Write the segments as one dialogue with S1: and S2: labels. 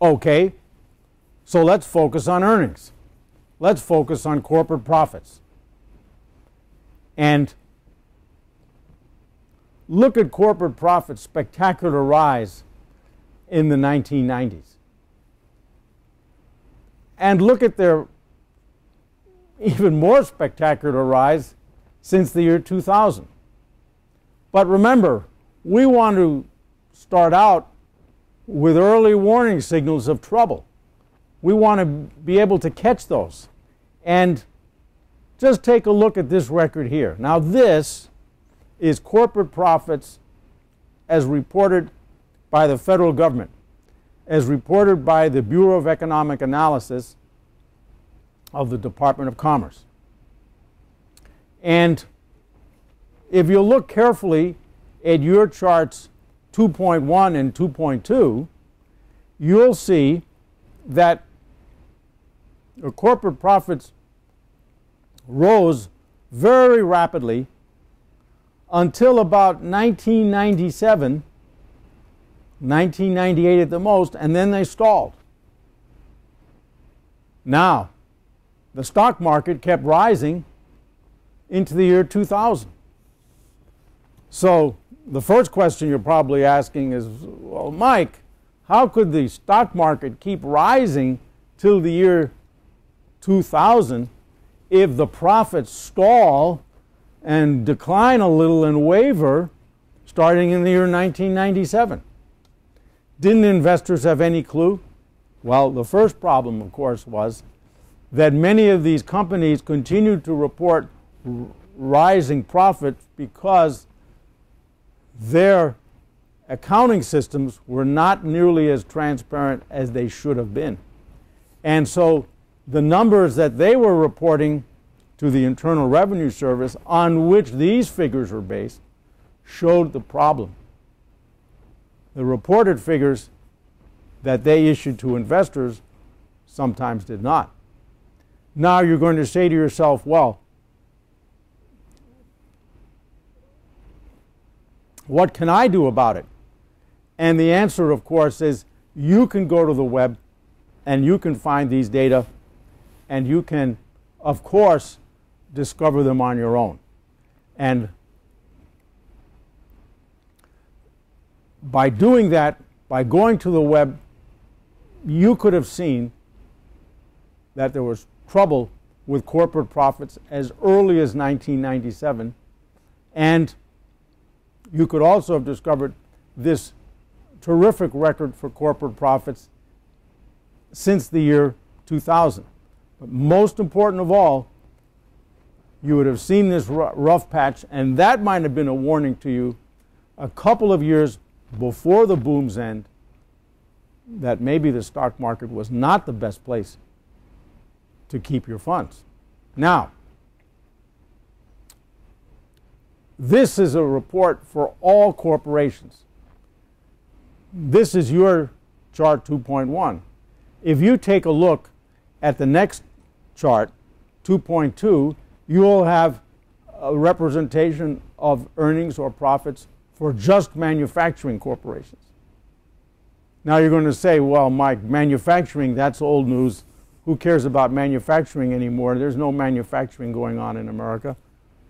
S1: Okay, so let's focus on earnings. Let's focus on corporate profits. And look at corporate profits' spectacular rise in the 1990s. And look at their even more spectacular rise since the year 2000. But remember, we want to start out with early warning signals of trouble. We want to be able to catch those. And just take a look at this record here. Now this is corporate profits as reported by the federal government, as reported by the Bureau of Economic Analysis of the Department of Commerce. And if you look carefully at your charts 2.1 and 2.2, you'll see that the corporate profits rose very rapidly until about 1997, 1998 at the most, and then they stalled. Now, the stock market kept rising into the year 2000. So the first question you're probably asking is, well, Mike, how could the stock market keep rising till the year 2000 if the profits stall and decline a little and waver starting in the year 1997? Didn't investors have any clue? Well, the first problem, of course, was that many of these companies continued to report rising profits because their accounting systems were not nearly as transparent as they should have been. And so the numbers that they were reporting to the Internal Revenue Service, on which these figures were based, showed the problem. The reported figures that they issued to investors sometimes did not. Now you're going to say to yourself, well, what can I do about it? And the answer, of course, is you can go to the web and you can find these data and you can, of course, discover them on your own. And by doing that, by going to the web, you could have seen that there was trouble with corporate profits as early as 1997, and you could also have discovered this terrific record for corporate profits since the year 2000. But most important of all, you would have seen this rough patch, and that might have been a warning to you a couple of years before the boom's end that maybe the stock market was not the best place to keep your funds. Now, this is a report for all corporations. This is your chart 2.1. If you take a look at the next chart, 2.2, you will have a representation of earnings or profits for just manufacturing corporations. Now you're going to say, well, Mike, manufacturing, that's old news. Who cares about manufacturing anymore? There's no manufacturing going on in America.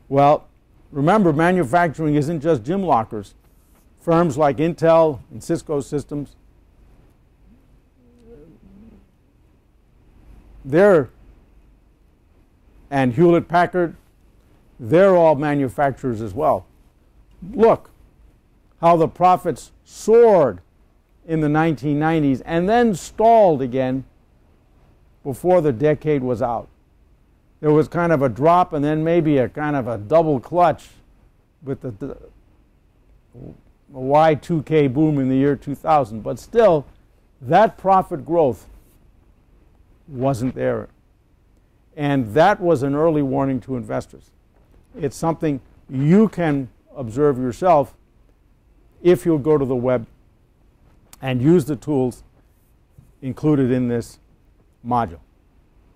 S1: Well, remember, manufacturing isn't just gym lockers. Firms like Intel and Cisco Systems, and Hewlett-Packard, they're all manufacturers as well. Look how the profits soared in the 1990s and then stalled again before the decade was out. There was kind of a drop and then maybe a kind of a double clutch with the Y2K boom in the year 2000. But still, that profit growth wasn't there. And that was an early warning to investors. It's something you can observe yourself if you'll go to the web and use the tools included in this module.